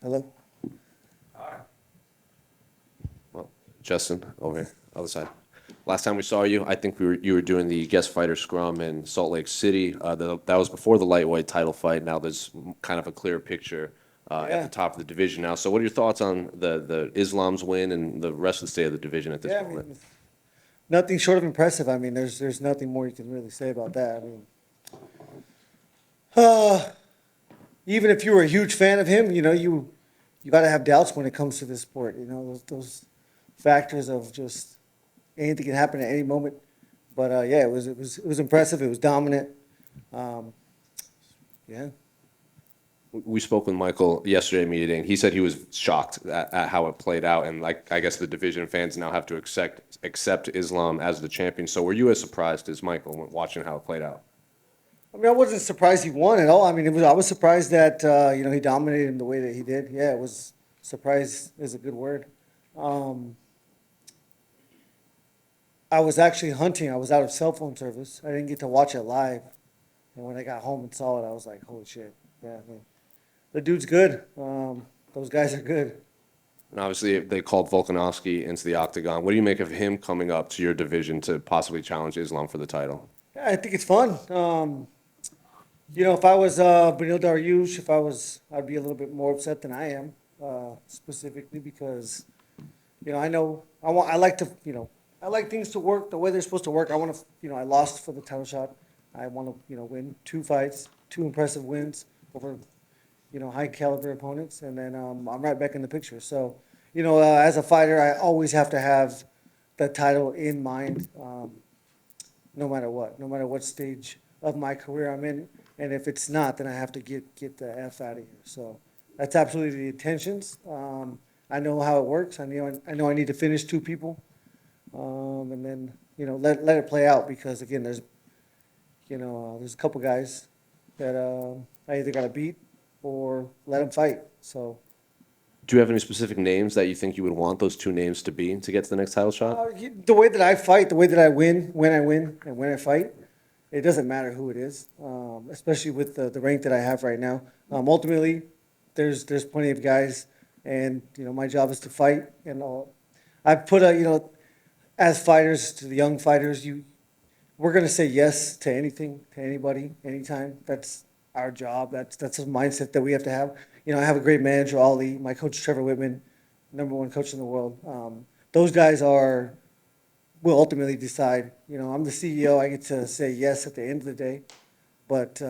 Hello? Well, Justin, over here, other side. Last time we saw you, I think you were doing the guest fighter scrum in Salt Lake City. That was before the lightweight title fight. Now there's kind of a clear picture at Yeah. the top of the division now. So what are your thoughts on the Islam's win and the rest of the state of the division at this Yeah, I moment? mean, nothing short of impressive. I mean, there's nothing more you can really say about that. I mean, uh, even if you were a huge fan of him, you got to have doubts when it comes to this sport. Those factors of just anything can happen at any moment. But yeah, it was impressive. It was dominant. Um, yeah. We spoke with Michael yesterday meeting. He said he was shocked at how it played out, and like I guess the division fans now have to accept Islam as the champion. So were you as surprised as Michael when watching how it played out? I mean, I wasn't surprised he won at all. I mean, I was surprised that he dominated him the way that he did. Yeah, it was surprise is a good word. Um, I was actually hunting. I was out of cell phone service. I didn't get to watch it live. And when I got home and saw it, I was like, holy shit. Yeah, I mean, the dude's good. Those guys are good. And obviously, they called Volkanovski into the octagon. What do you make of him coming up to your division to possibly challenge Islam for the title? Yeah, I think it's fun. If I was Benil Dariush, I'd be a little bit more upset than I am, specifically because, I like things to work the way they're supposed to work. I want to, I lost for the title shot. I want to, win two fights, two impressive wins over, high caliber opponents, and then I'm right back in the picture. So, as a fighter, I always have to have the title in mind, no matter what stage of my career I'm in. And if it's not, then I have to get the F out of here. So that's absolutely the intentions. I know how it works. I know I need to finish two people, and then let it play out because again, there's a couple guys that I either got to beat or let them fight. So Do you have any specific names that you think you would want those two names to be to get to the next title shot? the way that I fight, the way that I win, and when I fight, it doesn't matter who it is, especially with the rank that I have right now. Ultimately, there's plenty of guys, and my job is to fight. And I've put as fighters to the young fighters, we're gonna say yes to anything, to anybody, anytime. That's our job. That's a mindset that we have to have. I have a great manager, Ali, my coach Trevor Whitman, #1 coach in the world. Those guys will ultimately decide. I'm the CEO. I get to say yes at the end of the day, but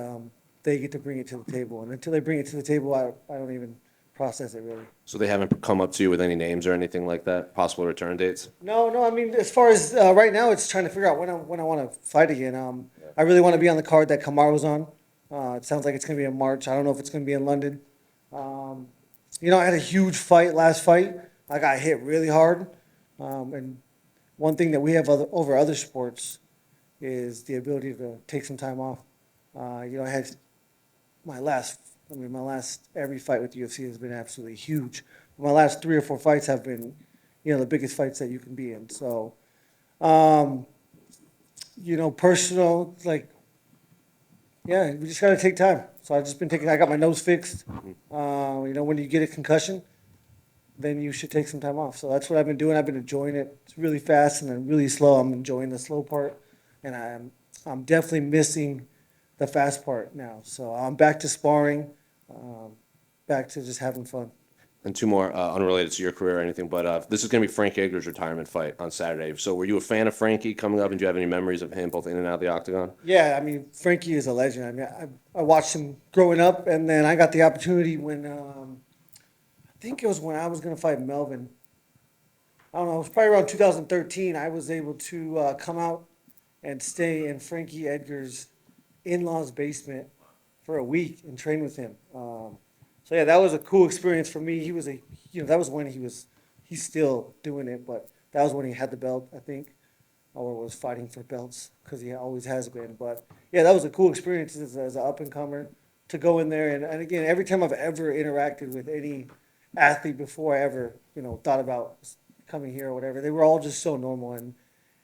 they get to bring it to the table. And until they bring it to the table, I don't even process it really. So they haven't come up to you with any names or anything like that? Possible return dates? No. I mean, as far as right now, it's trying to figure out when I want to fight again. I really want to be on the card that Kamaru's on. It sounds like it's going to be in March. I don't know if it's going to be in London. I had a huge fight last fight. I got hit really hard, and one thing that we have over other sports is the ability to take some time off. I had my last, every fight with the UFC has been absolutely huge. My last 3 or 4 fights have been, the biggest fights that you can be in. So, personal, like, yeah, we just got to take time. So I got my nose fixed. When you get a concussion, then you should take some time off. So that's what I've been doing. I've been enjoying it. It's really fast and then really slow. I'm enjoying the slow part, and I'm definitely missing the fast part now. So I'm back to sparring, back to just having fun. And two more, unrelated to your career or anything, but this is going to be Frank Edgar's retirement fight on Saturday. So were you a fan of Frankie coming up, and do you have any memories of him both in and out of the octagon? Yeah, I mean Frankie is a legend. I mean I watched him growing up, and then I got the opportunity when I think it was when I was going to fight Melvin. I don't know. It was probably around 2013. I was able to come out and stay in Frankie Edgar's in-laws basement for a week and train with him. So yeah, that was a cool experience for me. He was that was when he's still doing it, but that was when he had the belt, I think, or was fighting for belts because he always has been. But yeah, that was a cool experience as an up and comer to go in there. And again, every time I've ever interacted with any athlete before I ever thought about coming here or whatever, they were all just so normal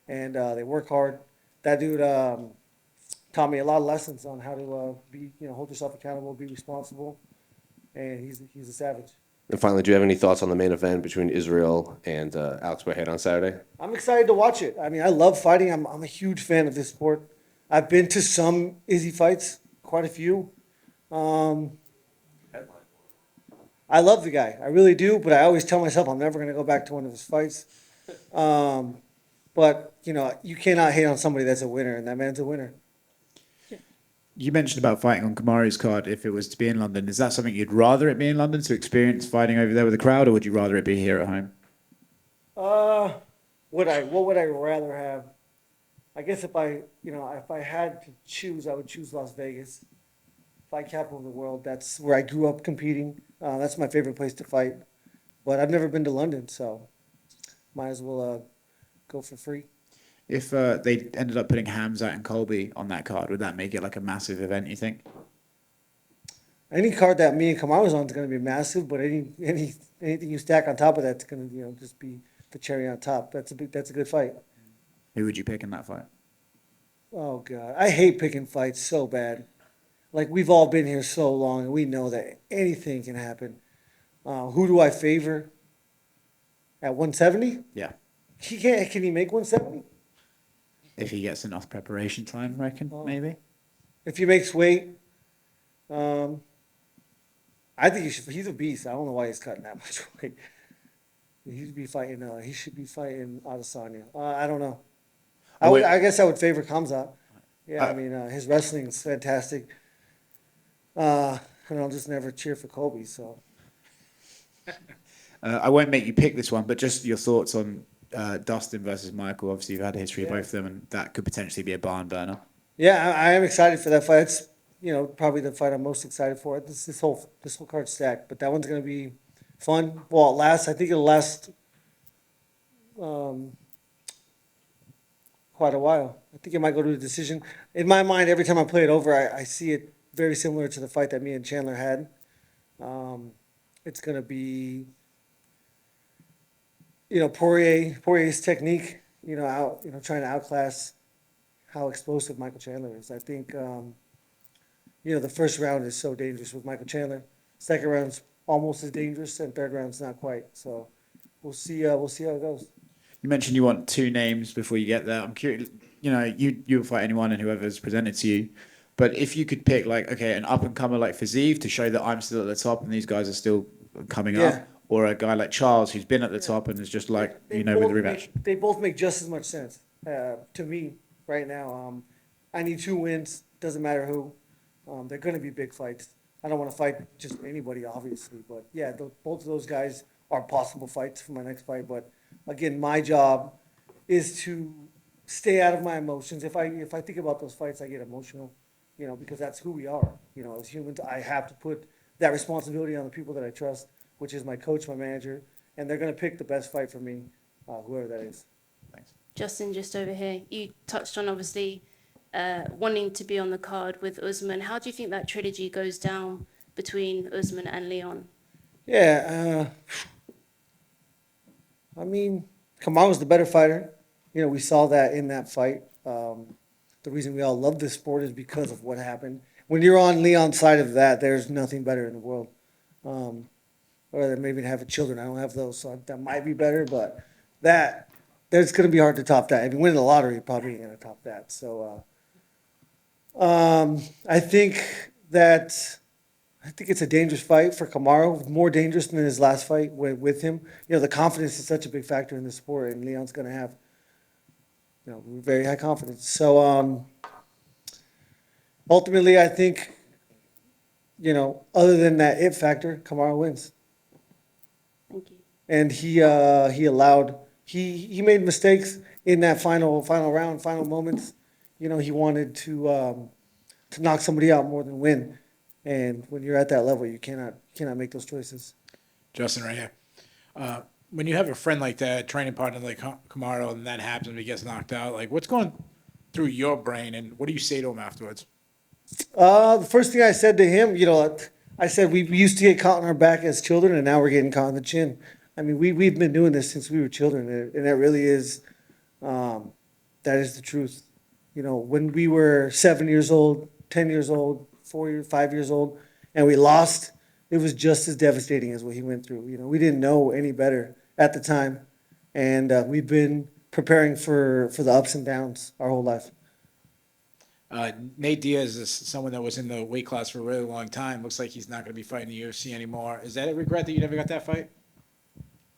and they work hard. That dude taught me a lot of lessons on how to be hold yourself accountable, be responsible, and he's a savage. And finally, do you have any thoughts on the main event between Israel and Alex Pereira on Saturday? I'm excited to watch it. I mean, I love fighting. I'm a huge fan of this sport. I've been to some Izzy fights, quite a few. Um, I love the guy. I really do, but I always tell myself I'm never going to go back to one of his fights. Um, but, you cannot hate on somebody that's a winner, and that man's a winner. You mentioned about fighting on Kamaru's card if it was to be in London. Is that something you'd rather it be in London to experience fighting over there with the crowd, or would you rather it be here at home? What would I rather have? I guess if I had to choose, I would choose Las Vegas. Fight capital of the world. That's where I grew up competing. That's my favorite place to fight. But I've never been to London, so might as well go for free. If they ended up putting Khamzat and Colby on that card, would that make it like a massive event, you think? Any card that me and Kamaru's on is going to be massive, but anything you stack on top of that's going to just be the cherry on top. That's a good fight. Who would you pick in that fight? Oh God, I hate picking fights so bad. Like we've all been here so long, and we know that anything can happen. Who do I favor? At 170? Yeah. Can he make 170? If he gets enough preparation time, I reckon, maybe. If he makes weight, I think he's a beast. I don't know why he's cutting that much weight. He should be fighting. He should be fighting Adesanya. I don't know. I guess I would favor Khamzat. Yeah, I mean his wrestling is fantastic. And I'll just never cheer for Colby. So I won't make you pick this one, but just your thoughts on Dustin versus Michael. Obviously, you've had a history of both of them, and that could potentially be a barn burner. yeah, I am excited for that fight. It's probably the fight I'm most excited for. This whole card stacked, but that one's gonna be fun. Well, I think it'll last quite a while. I think it might go to a decision. In my mind, every time I play it over, I see it very similar to the fight that me and Chandler had. It's gonna be, Poirier's technique, trying to outclass how explosive Michael Chandler is. I think, the first round is so dangerous with Michael Chandler. Second round's almost as dangerous, and third round's not quite. So we'll see. We'll see how it goes. You mentioned you want two names before you get there. I'm curious. You'll fight anyone and whoever's presented to you. But if you could pick, an up and comer like Fiziev to show that I'm still at the top and these guys are still coming up, or a guy like Charles who's been at the top and is just with the rematch. They both make just as much sense to me right now. I need 2 wins. Doesn't matter who. They're going to be big fights. I don't want to fight just anybody, obviously, but yeah, both of those guys are possible fights for my next fight. But again, my job is to stay out of my emotions. If I think about those fights, I get emotional, because that's who we are. As humans, I have to put that responsibility on the people that I trust, which is my coach, my manager, and they're going to pick the best fight for me, whoever that is. Thanks. Justin, just over here, you touched on obviously wanting to be on the card with Usman. How do you think that trilogy goes down between Usman and Leon? Yeah, I mean, Kamaru's the better fighter. We saw that in that fight. The reason we all love this sport is because of what happened. When you're on Leon's side of that, there's nothing better in the world. Or maybe having children. I don't have those, so that might be better. But that's going to be hard to top that. If you win the lottery, you probably ain't going to top that. So I think it's a dangerous fight for Kamaru, more dangerous than his last fight with him. The confidence is such a big factor in the sport, and Leon's going to have, very high confidence. So ultimately, I think, other than that it factor, Kamaru wins. Thank you. And he made mistakes in that final round, final moments. He wanted to knock somebody out more than win. And when you're at that level, you cannot make those choices. Justin, right here. When you have a friend like that, training partner like Kamaru, and that happens and he gets knocked out, what's going through your brain, and what do you say to him afterwards? The first thing I said to him, I said we used to get caught on our back as children, and now we're getting caught on the chin. I mean, we've been doing this since we were children, and that really is, that is the truth. When we were 7 years old, 10 years old, 5 years old, and we lost, it was just as devastating as what he went through. You know, we didn't know any better at the time, and we've been preparing for the ups and downs our whole life. Nate Diaz is someone that was in the weight class for a really long time. Looks like he's not going to be fighting the UFC anymore. Is that a regret that you never got that fight?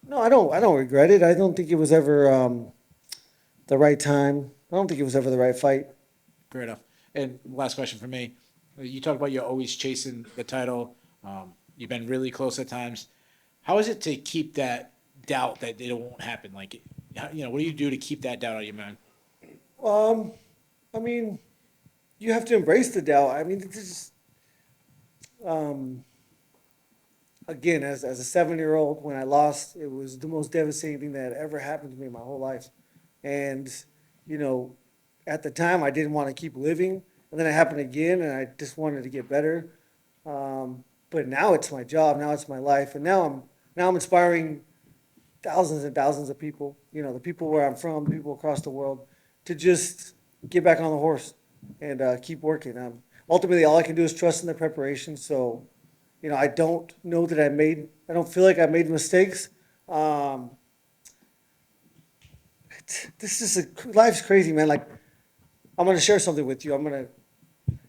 No, I don't. I don't regret it. I don't think it was ever the right time. I don't think it was ever the right fight. Fair enough. And last question for me. You talk about you're always chasing the title. You've been really close at times. How is it to keep that doubt that it won't happen? Like, you know, what do you do to keep that doubt out of your mind? I mean, you have to embrace the doubt. I mean, it's just, again, as a 7-year-old, when I lost, it was the most devastating thing that had ever happened to me in my whole life. And, you know, at the time, I didn't want to keep living. And then it happened again, and I just wanted to get better. But now it's my job. Now it's my life. And now I'm inspiring thousands and thousands of people, you know, the people where I'm from, people across the world, to just get back on the horse and keep working. Ultimately, all I can do is trust in the preparation. So, you know, I don't know that I don't feel like I made mistakes. This is life's crazy, man. Like, I'm going to share something with you.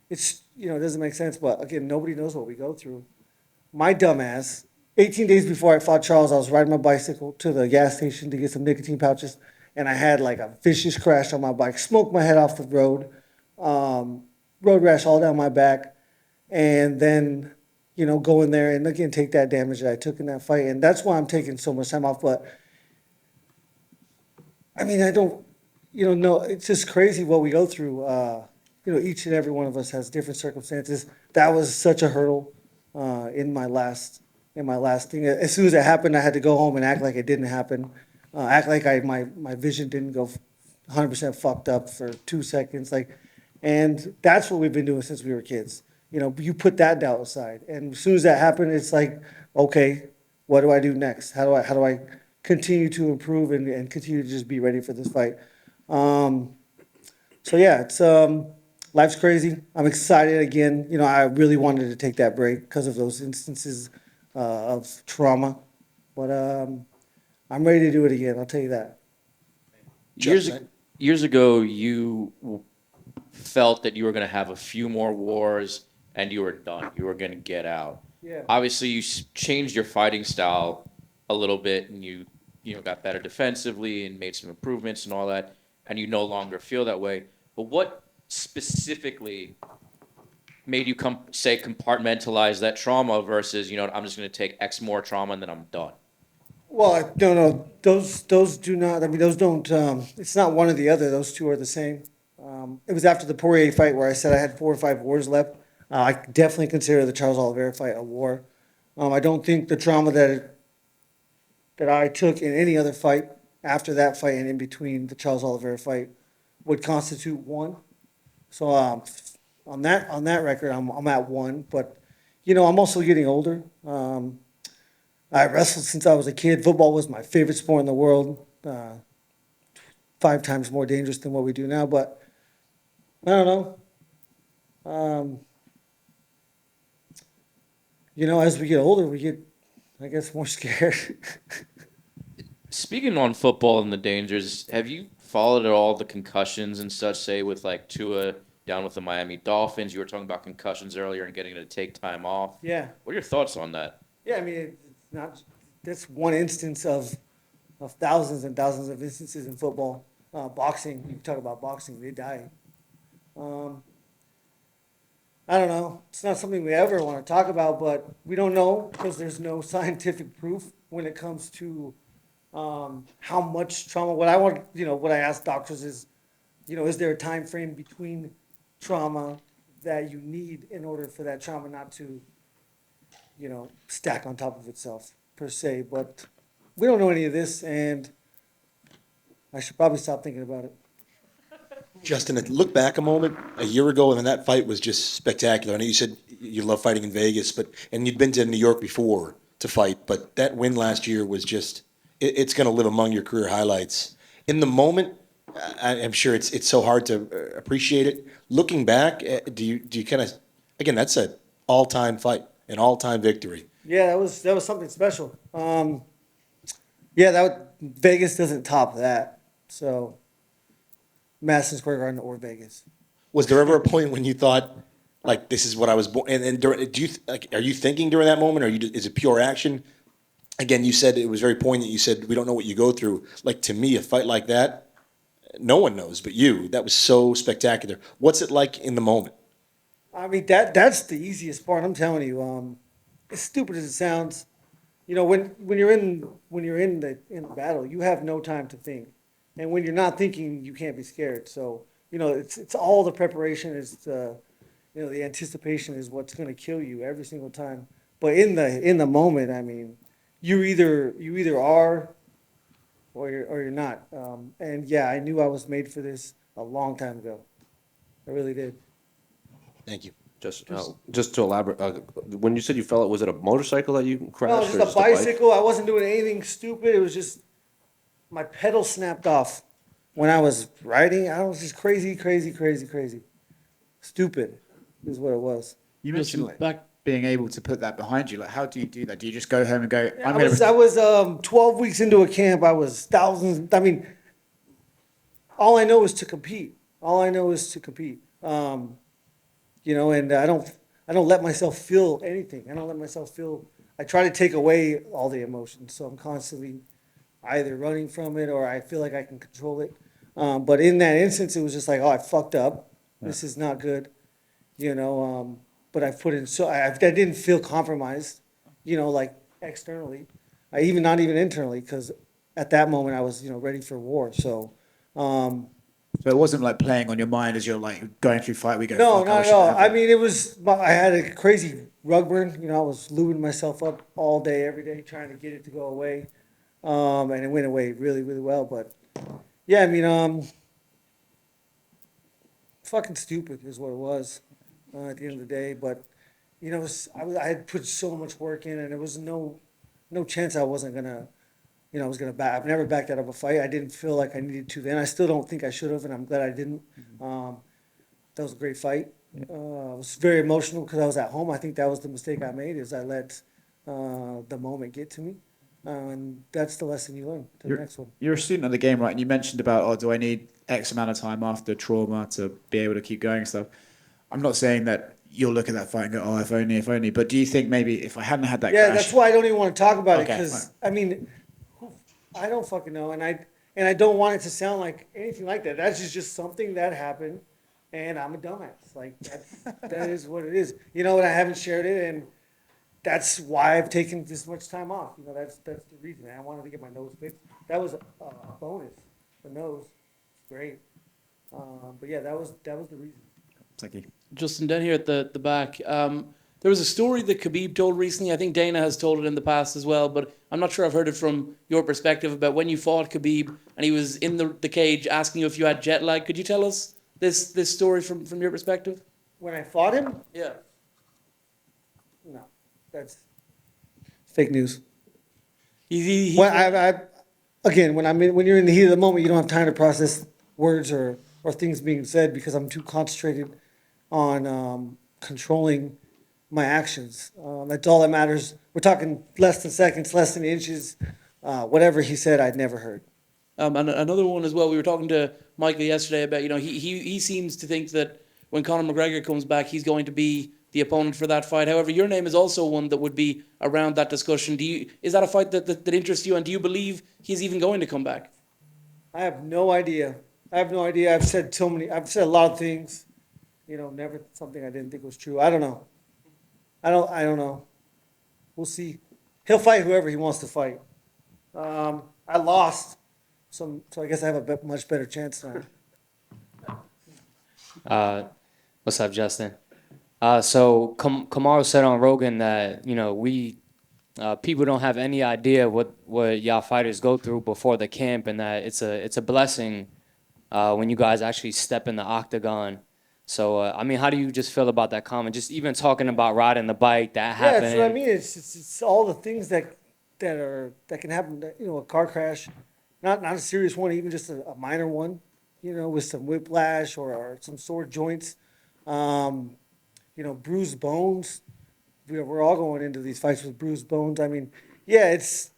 It's, you know, it doesn't make sense, but again, nobody knows what we go through. My dumbass, 18 days before I fought Charles, I was riding my bicycle to the gas station to get some nicotine pouches, and I had like a vicious crash on my bike, smoked my head off the road, road rash all down my back, and then, you know, go in there and again take that damage that I took in that fight. And that's why I'm taking so much time off. But I mean, I don't, you know, no, it's just crazy what we go through. You know, each and every one of us has different circumstances. That was such a hurdle in my last thing. As soon as it happened, I had to go home and act like it didn't happen. Act like my vision didn't go 100% fucked up for 2 seconds. Like, and that's what we've been doing since we were kids. You know, you put that doubt aside, and as soon as that happened, it's like, okay, what do I do next? How do I continue to improve and continue to just be ready for this fight? So yeah, it's life's crazy. I'm excited again. You know, I really wanted to take that break because of those instances of trauma, but I'm ready to do it again. I'll tell you that. Years ago, you felt that you were going to have a few more wars and you were done. You were going to get out. Yeah. Obviously, you changed your fighting style a little bit, and you got better defensively and made some improvements and all that, and you no longer feel that way. But what specifically made you compartmentalize that trauma versus, you know, I'm just going to take X more trauma and then I'm done? Well, no, those do not. I mean, those don't. It's not one or the other. Those two are the same. It was after the Poirier fight where I said I had 4 or 5 wars left. I definitely consider the Charles Oliveira fight a war. I don't think the trauma that I took in any other fight after that fight and in between the Charles Oliveira fight would constitute one. So on that record, I'm at 1. But you know, I'm also getting older. I wrestled since I was a kid. Football was my favorite sport in the world. 5 times more dangerous than what we do now. But I don't know. You know, as we get older, we get, I guess, more scared. Speaking on football and the dangers, have you followed at all the concussions and such, say with like Tua down with the Miami Dolphins? You were talking about concussions earlier and getting to take time off. Yeah. What are your thoughts on that? Yeah, I mean, it's not. That's one instance of thousands and thousands of instances in football. Boxing, you talk about boxing, they die. I don't know. It's not something we ever want to talk about, but we don't know because there's no scientific proof when it comes to how much trauma. What I want, you know, what I ask doctors is, you know, is there a time frame between trauma that you need in order for that trauma not to, you know, stack on top of itself per se? But we don't know any of this, and I should probably stop thinking about it. Justin, look back a moment a year ago, and that fight was just spectacular. I know you said you love fighting in Vegas, and you'd been to New York before to fight, but that win last year was just, it's going to live among your career highlights. In the moment, I'm sure it's so hard to appreciate it. Looking back, do you kind of, again, that's an all-time fight, an all-time victory. Yeah, that was something special. Yeah, Vegas doesn't top that. So, Madison Square Garden or Vegas. Was there ever a point when you thought, like, this is what I was born? And during, are you thinking during that moment, or is it pure action? Again, you said it was very poignant. You said we don't know what you go through. Like, to me, a fight like that, no one knows but you. That was so spectacular. What's it like in the moment? I mean, that's the easiest part. I'm telling you. As stupid as it sounds, when you're in the battle, you have no time to think, and when you're not thinking, you can't be scared. So it's all the preparation is the anticipation is what's going to kill you every single time. But in the moment, I mean, you either are or you're not. And yeah, I knew I was made for this a long time ago. I really did. Thank you. Just to elaborate, when you said you fell, was it a motorcycle that you No, crashed or just a bike? bicycle. I wasn't doing anything stupid. It was just my pedal snapped off when I was riding. I was just crazy. Stupid is what it was. You mentioned Listen, like being able to put that behind you. Like, how do you do that? Do you just go home and go, I was 12 weeks into a camp. I was thousands. I mean, all I know is to compete. And I don't let myself feel anything. I try to take away all the emotions. So I'm constantly either running from it or I feel like I can control it. But in that instance, it was just like, oh, I fucked up. This is not good. But I put in, so I didn't feel compromised, like externally, not even internally, because at that moment I was, ready for war. So, so it wasn't like playing on your mind as you're like going through fight. We go, no, fuck, not at shouldn't all. have I that." mean, I had a crazy rug burn. I was lubing myself up all day, every day, trying to get it to go away. And it went away really, really well. But yeah, I mean, fucking stupid is what it was at the end of the day. But I had put so much work in, and there was no chance I wasn't gonna, I was gonna back. I've never backed out of a fight. I didn't feel like I needed to then. I still don't think I should have, and I'm glad I didn't. That was a great fight. I was very emotional because I was at home. I think that was the mistake I made is I let the moment get to me, and that's the lesson you learn to the next one. You're a student of the game, right? And you mentioned about, oh, do I need X amount of time after trauma to be able to keep going and stuff? I'm not saying that you'll look at that fight and go, oh, if only. But do you think maybe if I hadn't had that Yeah, crash... that's why I don't even want to talk about it Okay, because fine. I mean, I don't fucking know, and I don't want it to sound like anything like that. That's just something that happened, and I'm a dumbass. Like that is what it is. And I haven't shared it, and that's why I've taken this much time off. That's the reason. I wanted to get my nose fixed. That was a bonus. The nose, great. But yeah, that was the reason. Thank you. Justin, down here at the back, there was a story that Khabib told recently. I think Dana has told it in the past as well, but I'm not sure I've heard it from your perspective about when you fought Khabib and he was in the cage asking you if you had jet lag. Could you tell us this story from your perspective? When I fought him, Yeah. no, that's fake news. He When again, when you're in the heat of the moment, you don't have time to process words or things being said because I'm too concentrated on controlling my actions. That's all that matters. We're talking less than seconds, less than inches. Whatever he said, I'd never heard. And another one as well. We were talking to Michael yesterday about he seems to think that when Conor McGregor comes back, he's going to be the opponent for that fight. However, your name is also one that would be around that discussion. Is that a fight that interests you, and do you believe he's even going to come back? I have no idea. I've said a lot of things. Never something I didn't think was true. I don't know. I don't know. We'll see. He'll fight whoever he wants to fight. I lost, so I guess I have a much better chance now. What's up, Justin? So Kamaru said on Rogan that we people don't have any idea what y'all fighters go through before the camp, and that it's a blessing when you guys actually step in the octagon. So I mean, how do you just feel about that comment? Just even talking about riding the bike, that Yeah, happening. that's what I mean. It's all the things that can happen. A car crash, not a serious one, even just a minor one. With some whiplash or some sore joints. Bruised bones. we're all going into these fights with bruised bones. I mean, yeah, it's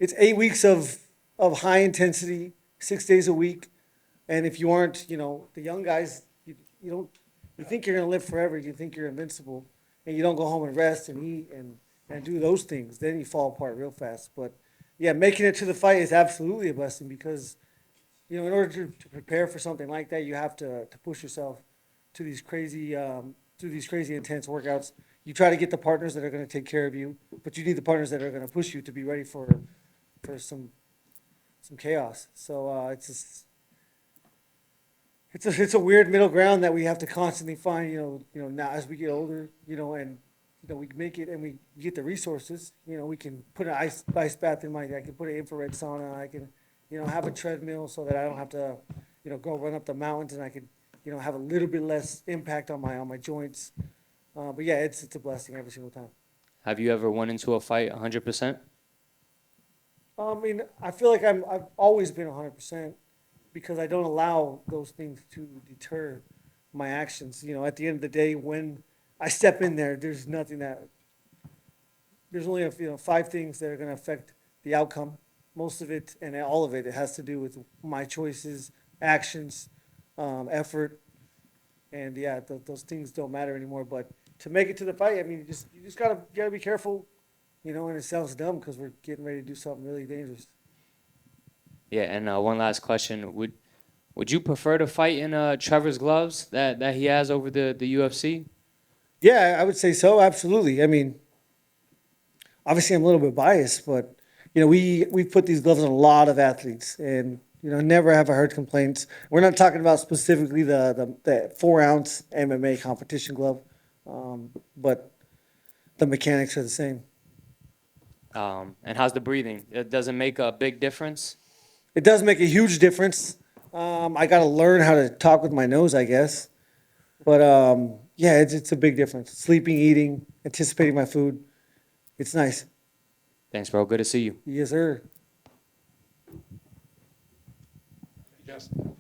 8 weeks of high intensity, 6 days a week, and if you aren't, the young guys, you don't, you think you're gonna live forever, you think you're invincible, and you don't go home and rest and eat and do those things, then you fall apart real fast. But yeah, making it to the fight is absolutely a blessing because, in order to prepare for something like that, you have to push yourself to these crazy, through these crazy intense workouts. You try to get the partners that are going to take care of you, but you need the partners that are going to push you to be ready for some chaos. So it's just, it's a weird middle ground that we have to constantly find. Now as we get older, and we make it and we get the resources. We can put an ice bath in I can put an infrared sauna. I can, have a treadmill so that I don't have to, go run up the mountains, and I can, have a little bit less impact on my joints. But yeah, it's a blessing every single time. Have you ever went into a fight 100%? I mean, I feel like I've always been 100% because I don't allow those things to deter my actions. At the end of the day, when I step in there, there's only 5 things that are going to affect the outcome. Most of it and all of it has to do with my choices, actions, effort, and yeah, those things don't matter anymore. But to make it to the fight, I mean, you just gotta be careful, and it sounds dumb because we're getting ready to do something really dangerous. Yeah, and one last question: Would you prefer to fight in Trevor's gloves that he has over the UFC? Yeah, I would say so. Absolutely. I mean, obviously I'm a little bit biased, but we put these gloves on a lot of athletes, and never have I heard complaints. We're not talking about specifically the 4-ounce MMA competition glove, but the mechanics are the same. And how's the breathing? Does it make a big difference? It does make a huge difference. I got to learn how to talk with my nose, I guess. But yeah, it's a big difference. Sleeping, eating, anticipating my food. It's nice. Thanks, bro. Good to see you. Yes, sir. Justin.